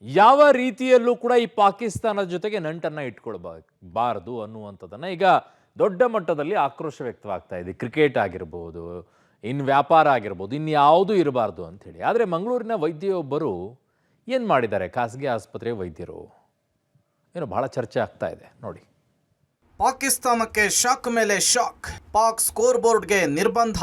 ಯಾವ ರೀತಿಯಲ್ಲೂ ಕೂಡ ಈ ಪಾಕಿಸ್ತಾನದ ಜೊತೆಗೆ ನಂಟನ್ನ ಇಟ್ಕೊಳ್ಬಾರದು ಅನ್ನುವಂಥದ್ದನ್ನ ಈಗ ದೊಡ್ಡ ಮಟ್ಟದಲ್ಲಿ ಆಕ್ರೋಶ ವ್ಯಕ್ತವಾಗ್ತಾ ಇದೆ. ಕ್ರಿಕೆಟ್ ಆಗಿರ್ಬೋದು, ಇನ್ನು ವ್ಯಾಪಾರ ಆಗಿರ್ಬೋದು, ಇನ್ಯಾವುದೂ ಇರಬಾರ್ದು ಅಂತ ಹೇಳಿ. ಆದರೆ ಮಂಗಳೂರಿನ ವೈದ್ಯೊಬ್ಬರು ಏನು ಮಾಡಿದ್ದಾರೆ? ಖಾಸಗಿ ಆಸ್ಪತ್ರೆ ವೈದ್ಯರು ಏನೋ ಬಹಳ ಚರ್ಚೆ ಆಗ್ತಾ ಇದೆ ನೋಡಿ. ಪಾಕಿಸ್ತಾನಕ್ಕೆ ಶಾಕ್ ಮೇಲೆ ಶಾಕ್, ಪಾಕ್ ಸ್ಕೋರ್ ಬೋರ್ಡ್ಗೆ ನಿರ್ಬಂಧ.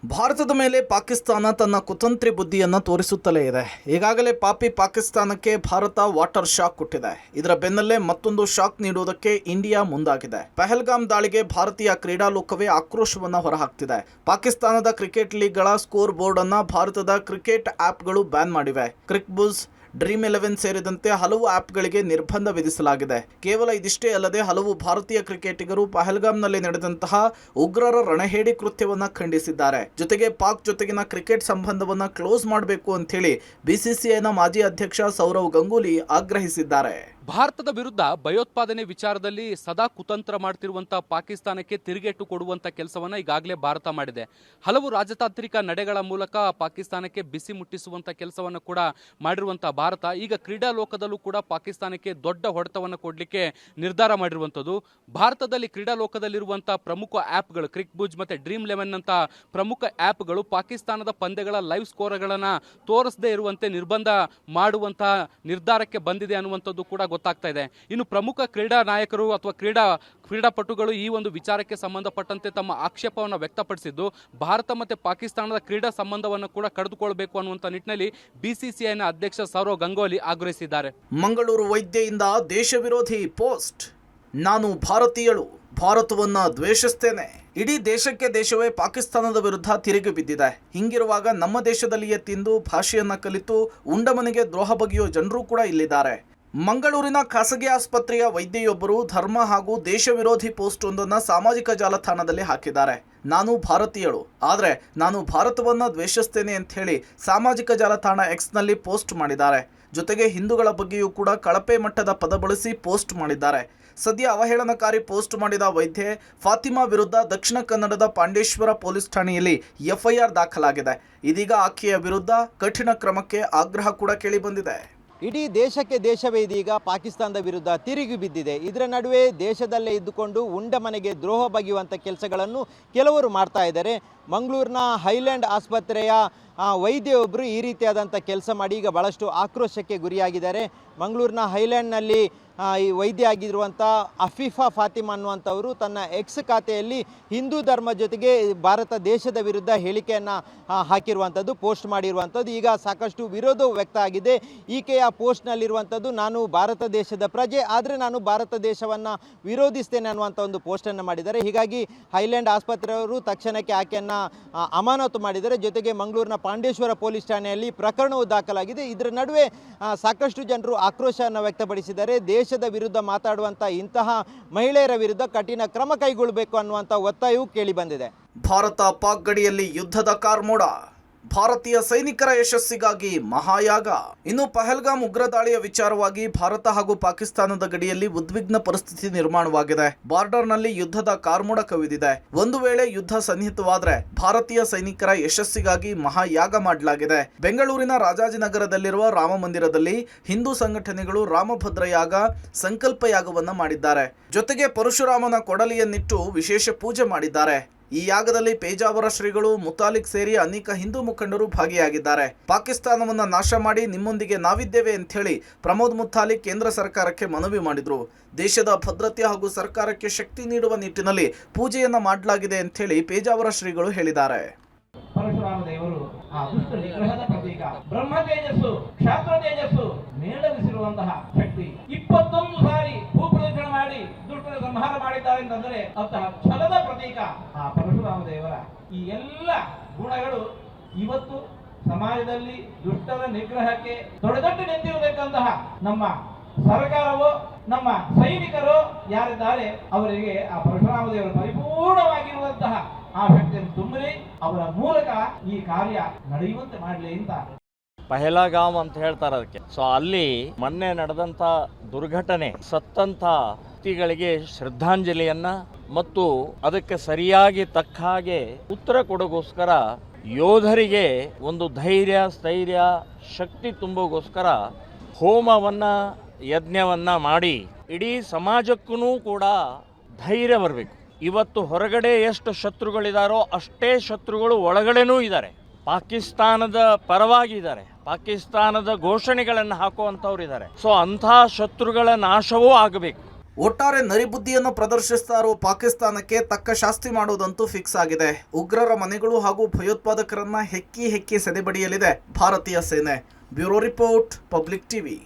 ಭಾರತದ ಮೇಲೆ ಪಾಕಿಸ್ತಾನ ತನ್ನ ಕುತಂತ್ರಿ ಬುದ್ಧಿಯನ್ನು ತೋರಿಸುತ್ತಲೇ ಇದೆ. ಈಗಾಗಲೇ ಪಾಪಿ ಪಾಕಿಸ್ತಾನಕ್ಕೆ ಭಾರತ ವಾಟರ್ ಶಾಕ್ ಕೊಟ್ಟಿದೆ. ಇದರ ಬೆನ್ನಲ್ಲೇ ಮತ್ತೊಂದು ಶಾಕ್ ನೀಡುವುದಕ್ಕೆ ಇಂಡಿಯಾ ಮುಂದಾಗಿದೆ. ಪಹಲ್ಗಾಮ್ ದಾಳಿಗೆ ಭಾರತೀಯ ಕ್ರೀಡಾಲೋಕವೇ ಆಕ್ರೋಶವನ್ನು ಹೊರಹಾಕ್ತಿದೆ. ಪಾಕಿಸ್ತಾನದ ಕ್ರಿಕೆಟ್ ಲೀಗ್ಗಳ ಸ್ಕೋರ್ ಬೋರ್ಡ್ ಅನ್ನು ಭಾರತದ ಕ್ರಿಕೆಟ್ ಆಪ್ಗಳು ಬ್ಯಾನ್ ಮಾಡಿವೆ. ಕ್ರಿಕ್ಬುಜ್, ಡ್ರೀಮ್11 ಸೇರಿದಂತೆ ಹಲವು ಆಪ್ಗಳಿಗೆ ನಿರ್ಬಂಧ ವಿಧಿಸಲಾಗಿದೆ. ಕೇವಲ ಇದಿಷ್ಟೇ ಅಲ್ಲದೆ ಹಲವು ಭಾರತೀಯ ಕ್ರಿಕೆಟಿಗರು ಪಹಲ್ಗಾಮ್ನಲ್ಲಿ ನಡೆದಂತಹ ಉಗ್ರರ ರಣಹೇಡಿ ಕೃತ್ಯವನ್ನ ಖಂಡಿಸಿದ್ದಾರೆ. ಜೊತೆಗೆ ಪಾಕ್ ಜೊತೆಗಿನ ಕ್ರಿಕೆಟ್ ಸಂಬಂಧವನ್ನ ಕ್ಲೋಸ್ ಮಾಡಬೇಕು ಅಂತ ಹೇಳಿ ಬಿಸಿಸಿಐನ ಮಾಜಿ ಅಧ್ಯಕ್ಷ ಸೌರವ್ ಗಂಗೂಲಿ ಆಗ್ರಹಿಸಿದ್ದಾರೆ. ಭಾರತದ ವಿರುದ್ಧ ಭಯೋತ್ಪಾದನೆ ವಿಚಾರದಲ್ಲಿ ಸದಾ ಕುತಂತ್ರ ಮಾಡ್ತಿರುವಂತಹ ಪಾಕಿಸ್ತಾನಕ್ಕೆ ತಿರುಗೇಟು ಕೊಡುವಂತ ಕೆಲಸವನ್ನ ಈಗಾಗಲೇ ಭಾರತ ಮಾಡಿದೆ. ಹಲವು ರಾಜತಾಂತ್ರಿಕ ನಡೆಗಳ ಮೂಲಕ ಪಾಕಿಸ್ತಾನಕ್ಕೆ ಬಿಸಿ ಮುಟ್ಟಿಸುವಂತ ಕೆಲಸವನ್ನು ಕೂಡ ಮಾಡಿರುವಂತಹ ಭಾರತ ಈಗ ಕ್ರೀಡಾ ಲೋಕದಲ್ಲೂ ಕೂಡ ಪಾಕಿಸ್ತಾನಕ್ಕೆ ದೊಡ್ಡ ಹೊಡೆತವನ್ನು ಕೊಡಲಿಕ್ಕೆ ನಿರ್ಧಾರ ಮಾಡಿರುವಂಥದ್ದು. ಭಾರತದಲ್ಲಿ ಕ್ರೀಡಾ ಲೋಕದಲ್ಲಿರುವಂತಹ ಪ್ರಮುಖ ಆ್ಯಪ್ಗಳು ಕ್ರಿಕ್ಬುಜ್ ಮತ್ತೆ ಡ್ರೀಮ್11 ಅಂತ ಪ್ರಮುಖ ಆ್ಯಪ್ಗಳು ಪಾಕಿಸ್ತಾನದ ಪಂದ್ಯಗಳ ಲೈವ್ ಸ್ಕೋರ್ಗಳನ್ನು ತೋರಿಸದೇ ಇರುವಂತೆ ನಿರ್ಬಂಧ ಮಾಡುವಂತಹ ನಿರ್ಧಾರಕ್ಕೆ ಬಂದಿದೆ ಅನ್ನುವಂಥದ್ದು ಕೂಡ ಗೊತ್ತಾಗ್ತಾ ಇದೆ. ಇನ್ನು ಪ್ರಮುಖ ಕ್ರೀಡಾ ನಾಯಕರು ಅಥವಾ ಕ್ರೀಡಾಪಟುಗಳು ಈ ಒಂದು ವಿಚಾರಕ್ಕೆ ಸಂಬಂಧಪಟ್ಟಂತೆ ತಮ್ಮ ಆಕ್ಷೇಪವನ್ನು ವ್ಯಕ್ತಪಡಿಸಿದ್ದು ಭಾರತ ಮತ್ತು ಪಾಕಿಸ್ತಾನದ ಕ್ರೀಡಾ ಸಂಬಂಧವನ್ನು ಕೂಡ ಕಡಿದುಕೊಳ್ಳಬೇಕು ಅನ್ನುವಂಥ ನಿಟ್ಟಿನಲ್ಲಿ ಬಿಸಿಸಿಐನ ಅಧ್ಯಕ್ಷ ಸೌರವ್ ಗಂಗೂಲಿ ಆಗ್ರಹಿಸಿದ್ದಾರೆ. ಮಂಗಳೂರು ವೈದ್ಯೆಯಿಂದ ದೇಶ ವಿರೋಧಿ ಪೋಸ್ಟ್. ನಾನು ಭಾರತೀಯಳು, ಭಾರತವನ್ನ ದ್ವೇಷಿಸ್ತೇನೆ. ಇಡೀ ದೇಶವೇ ಪಾಕಿಸ್ತಾನದ ವಿರುದ್ಧ ತಿರುಗಿ ಬಿದ್ದಿದೆ. ಹಿಂಗಿರುವಾಗ ನಮ್ಮ ದೇಶದಲ್ಲಿಯೇ ತಿಂದು ಭಾಷೆಯನ್ನ ಕಲಿತು ಉಂಡಮನೆಗೆ ದ್ರೋಹ ಬಗೆಯೋ ಜನರು ಕೂಡ ಇಲ್ಲಿದ್ದಾರೆ. ಮಂಗಳೂರಿನ ಖಾಸಗಿ ಆಸ್ಪತ್ರೆಯ ವೈದ್ಯೆಯೊಬ್ಬರು ಧರ್ಮ ಹಾಗೂ ದೇಶ ವಿರೋಧಿ ಪೋಸ್ಟ್ ಒಂದನ್ನು ಸಾಮಾಜಿಕ ಜಾಲತಾಣದಲ್ಲಿ ಹಾಕಿದ್ದಾರೆ. ನಾನು ಭಾರತೀಯಳು, ಆದರೆ ನಾನು ಭಾರತವನ್ನು ದ್ವೇಷಿಸ್ತೇನೆ ಅಂತ ಹೇಳಿ ಸಾಮಾಜಿಕ ಜಾಲತಾಣ ಎಕ್ಸ್ನಲ್ಲಿ ಪೋಸ್ಟ್ ಮಾಡಿದ್ದಾರೆ. ಜೊತೆಗೆ ಹಿಂದೂಗಳ ಬಗ್ಗೆಯೂ ಕೂಡ ಕಳಪೆ ಮಟ್ಟದ ಪದ ಬಳಸಿ ಪೋಸ್ಟ್ ಮಾಡಿದ್ದಾರೆ. ಸದ್ಯ ಅವಹೇಳನಕಾರಿ ಪೋಸ್ಟ್ ಮಾಡಿದ ವೈದ್ಯೆ ಫಾತಿಮಾ ವಿರುದ್ಧ ದಕ್ಷಿಣ ಕನ್ನಡದ ಪಾಂಡೇಶ್ವರ ಪೊಲೀಸ್ ಠಾಣೆಯಲ್ಲಿ ಎಫ್ಐಆರ್ ದಾಖಲಾಗಿದೆ. ಇದೀಗ ಆಕೆಯ ವಿರುದ್ಧ ಕಠಿಣ ಕ್ರಮಕ್ಕೆ ಆಗ್ರಹ ಕೂಡ ಕೇಳಿಬಂದಿದೆ. ಇಡೀ ದೇಶವೇ ಇದೀಗ ಪಾಕಿಸ್ತಾನದ ವಿರುದ್ಧ ತಿರುಗಿ ಬಿದ್ದಿದೆ. ಇದರ ನಡುವೆ ದೇಶದಲ್ಲೇ ಇದ್ದುಕೊಂಡು ಉಂಡ ಮನೆಗೆ ದ್ರೋಹ ಬಗೆಯುವಂಥ ಕೆಲಸಗಳನ್ನು ಕೆಲವರು ಮಾಡ್ತಾ ಇದ್ದಾರೆ. ಮಂಗಳೂರಿನ ಹೈಲ್ಯಾಂಡ್ ಆಸ್ಪತ್ರೆಯ ವೈದ್ಯೊಬ್ಬರು ಈ ರೀತಿಯಾದಂಥ ಕೆಲಸ ಮಾಡಿ ಈಗ ಭಾಳಷ್ಟು ಆಕ್ರೋಶಕ್ಕೆ ಗುರಿಯಾಗಿದ್ದಾರೆ. ಮಂಗಳೂರಿನ ಹೈಲ್ಯಾಂಡ್ನಲ್ಲಿ ಈ ವೈದ್ಯ ಆಗಿರುವಂಥ ಅಫೀಫಾ ಫಾತಿಮಾ ಅನ್ನುವಂಥವರು ತನ್ನ ಎಕ್ಸ್ ಖಾತೆಯಲ್ಲಿ ಹಿಂದೂ ಧರ್ಮ ಜೊತೆಗೆ ಭಾರತ ದೇಶದ ವಿರುದ್ಧ ಹೇಳಿಕೆಯನ್ನು ಹಾಕಿರುವಂಥದ್ದು, ಪೋಸ್ಟ್ ಮಾಡಿರುವಂಥದ್ದು. ಈಗ ಸಾಕಷ್ಟು ವಿರೋಧ ವ್ಯಕ್ತ ಆಗಿದೆ. ಈಕೆಯ ಪೋಸ್ಟ್ನಲ್ಲಿರುವಂಥದ್ದು ನಾನು ಭಾರತ ದೇಶದ ಪ್ರಜೆ, ಆದರೆ ನಾನು ಭಾರತ ದೇಶವನ್ನು ವಿರೋಧಿಸ್ತೇನೆ ಅನ್ನುವಂಥ ಒಂದು ಪೋಸ್ಟನ್ನು ಮಾಡಿದ್ದಾರೆ. ಹೀಗಾಗಿ ಹೈಲ್ಯಾಂಡ್ ಆಸ್ಪತ್ರೆಯವರು ತಕ್ಷಣಕ್ಕೆ ಆಕೆಯನ್ನು ಅಮಾನತು ಮಾಡಿದ್ದಾರೆ. ಜೊತೆಗೆ ಮಂಗಳೂರಿನ ಪಾಂಡೇಶ್ವರ ಪೊಲೀಸ್ ಠಾಣೆಯಲ್ಲಿ ಪ್ರಕರಣವು ದಾಖಲಾಗಿದೆ. ಇದರ ನಡುವೆ ಸಾಕಷ್ಟು ಜನರು ಆಕ್ರೋಶವನ್ನು ವ್ಯಕ್ತಪಡಿಸಿದ್ದಾರೆ. ದೇಶದ ವಿರುದ್ಧ ಮಾತಾಡುವಂಥ ಇಂತಹ ಮಹಿಳೆಯರ ವಿರುದ್ಧ ಕಠಿಣ ಕ್ರಮ ಕೈಗೊಳ್ಳಬೇಕು ಅನ್ನುವಂಥ ಒತ್ತಾಯವು ಕೇಳಿಬಂದಿದೆ. ಭಾರತ ಪಾಕ್ ಗಡಿಯಲ್ಲಿ ಯುದ್ಧದ ಕಾರ್ಮೋಡ, ಭಾರತೀಯ ಸೈನಿಕರ ಯಶಸ್ಸಿಗಾಗಿ ಮಹಾಯಾಗ. ಇನ್ನು ಪಹಲ್ಗಾಮ್ ಉಗ್ರ ದಾಳಿಯ ವಿಚಾರವಾಗಿ ಭಾರತ ಹಾಗೂ ಪಾಕಿಸ್ತಾನದ ಗಡಿಯಲ್ಲಿ ಉದ್ವಿಗ್ನ ಪರಿಸ್ಥಿತಿ ನಿರ್ಮಾಣವಾಗಿದೆ. ಬಾರ್ಡರ್ನಲ್ಲಿ ಯುದ್ಧದ ಕಾರ್ಮೋಡ ಕವಿದಿದೆ. ಒಂದು ವೇಳೆ ಯುದ್ಧ ಸನ್ನಿಹಿತವಾದರೆ ಭಾರತೀಯ ಸೈನಿಕರ ಯಶಸ್ಸಿಗಾಗಿ ಮಹಾಯಾಗ ಮಾಡಲಾಗಿದೆ. ಬೆಂಗಳೂರಿನ ರಾಜಾಜಿನಗರದಲ್ಲಿರುವ ರಾಮ ಮಂದಿರದಲ್ಲಿ ಹಿಂದೂ ಸಂಘಟನೆಗಳು ರಾಮಭದ್ರ ಯಾಗ, ಸಂಕಲ್ಪ ಯಾಗವನ್ನ ಮಾಡಿದ್ದಾರೆ. ಜೊತೆಗೆ ಪರಶುರಾಮನ ಕೊಡಲಿಯನ್ನಿಟ್ಟು ವಿಶೇಷ ಪೂಜೆ ಮಾಡಿದ್ದಾರೆ. ಈ ಯಾಗದಲ್ಲಿ ಪೇಜಾವರ ಶ್ರೀಗಳು, ಮುತಾಲಿಕ್ ಸೇರಿ ಅನೇಕ ಹಿಂದೂ ಮುಖಂಡರು ಭಾಗಿಯಾಗಿದ್ದಾರೆ. ಪಾಕಿಸ್ತಾನವನ್ನು ನಾಶ ಮಾಡಿ ನಿಮ್ಮೊಂದಿಗೆ ನಾವಿದ್ದೇವೆ ಅಂತ ಹೇಳಿ ಪ್ರಮೋದ್ ಮುತಾಲಿಕ್ ಕೇಂದ್ರ ಸರ್ಕಾರಕ್ಕೆ ಮನವಿ ಮಾಡಿದ್ರು. ದೇಶದ ಭದ್ರತೆ ಹಾಗೂ ಸರ್ಕಾರಕ್ಕೆ ಶಕ್ತಿ ನೀಡುವ ನಿಟ್ಟಿನಲ್ಲಿ ಪೂಜೆಯನ್ನ ಮಾಡಲಾಗಿದೆ ಅಂತ ಹೇಳಿ ಪೇಜಾವರ ಶ್ರೀಗಳು ಹೇಳಿದ್ದಾರೆ. ಪರಶುರಾಮ ದೇವರು ಆ ದುಷ್ಟ ನಿಗ್ರಹದ ಪ್ರತೀಕ, ಬ್ರಹ್ಮ ತೇಜಸ್ಸು, ಕ್ಷಾತ್ರ ತೇಜಸ್ಸು ಮೇಳವಿಸಿರುವಂತಹ ಶಕ್ತಿ. 21 ಸಾರಿ ಭೂಪ್ರದಕ್ಷಿಣೆ ಮಾಡಿ ದುಷ್ಟರ ಸಂಹಾರ ಮಾಡಿದ್ದಾರೆ ಅಂತಂದ್ರೆ ಅಂತಹ ಛಲದ ಪ್ರತೀಕ ಆ ಪರಶುರಾಮ ದೇವರ ಈ ಎಲ್ಲ ಗುಣಗಳು ಇವತ್ತು ಸಮಾಜದಲ್ಲಿ ದುಷ್ಟರ ನಿಗ್ರಹಕ್ಕೆ ತೊಡೆದಟ್ಟು ನಿಂತಿರತಕ್ಕಂತಹ ನಮ್ಮ ಸರ್ಕಾರವು, ನಮ್ಮ ಸೈನಿಕರು ಯಾರಿದ್ದಾರೆ ಅವರಿಗೆ ಆ ಪರಶುರಾಮ ದೇವರು ಪರಿಪೂರ್ಣವಾಗಿರುವಂತಹ ಆ ಶಕ್ತಿಯನ್ನು ತುಂಬಲಿ, ಅವರ ಮೂಲಕ ಈ ಕಾರ್ಯ ನಡೆಯುವಂತೆ ಮಾಡಲಿ ಅಂತ. ಪಹಲಗಾಮ್ ಅಂತ ಹೇಳ್ತಾರೆ ಅದಕ್ಕೆ. ಸೊ ಅಲ್ಲಿ ಮೊನ್ನೆ ನಡೆದಂಥ ದುರ್ಘಟನೆ, ಸತ್ತಂಥ ವ್ಯಕ್ತಿಗಳಿಗೆ ಶ್ರದ್ಧಾಂಜಲಿಯನ್ನ ಮತ್ತು ಅದಕ್ಕೆ ಸರಿಯಾಗಿ ತಕ್ಕ ಹಾಗೆ ಉತ್ತರ ಕೊಡೋಗೋಸ್ಕರ ಯೋಧರಿಗೆ ಒಂದು ಧೈರ್ಯ, ಸ್ಥೈರ್ಯ, ಶಕ್ತಿ ತುಂಬೋಗೋಸ್ಕರ ಹೋಮವನ್ನ ಯಜ್ಞವನ್ನ ಮಾಡಿ ಇಡೀ ಸಮಾಜಕ್ಕೂ ಕೂಡ ಧೈರ್ಯ ಬರಬೇಕು. ಇವತ್ತು ಹೊರಗಡೆ ಎಷ್ಟು ಶತ್ರುಗಳಿದಾರೋ ಅಷ್ಟೇ ಶತ್ರುಗಳು ಒಳಗಡೆನೂ ಇದ್ದಾರೆ. ಪಾಕಿಸ್ತಾನದ ಪರವಾಗಿ ಇದ್ದಾರೆ, ಪಾಕಿಸ್ತಾನದ ಘೋಷಣೆಗಳನ್ನು ಹಾಕುವಂಥವ್ರು ಇದ್ದಾರೆ. ಸೊ ಅಂಥ ಶತ್ರುಗಳ ನಾಶವೂ ಆಗಬೇಕು. ಒಟ್ಟಾರೆ ನರಿಬುದ್ಧಿಯನ್ನು ಪ್ರದರ್ಶಿಸ್ತಾ ಇರುವ ಪಾಕಿಸ್ತಾನಕ್ಕೆ ತಕ್ಕ ಶಾಸ್ತಿ ಮಾಡುವುದಂತೂ ಫಿಕ್ಸ್ ಆಗಿದೆ. ಉಗ್ರರ ಮನೆಗಳು ಹಾಗೂ ಭಯೋತ್ಪಾದಕರನ್ನ ಹೆಕ್ಕಿ ಸೆದೆಬಡಿಯಲಿದೆ ಭಾರತೀಯ ಸೇನೆ. Bureau report, public TV.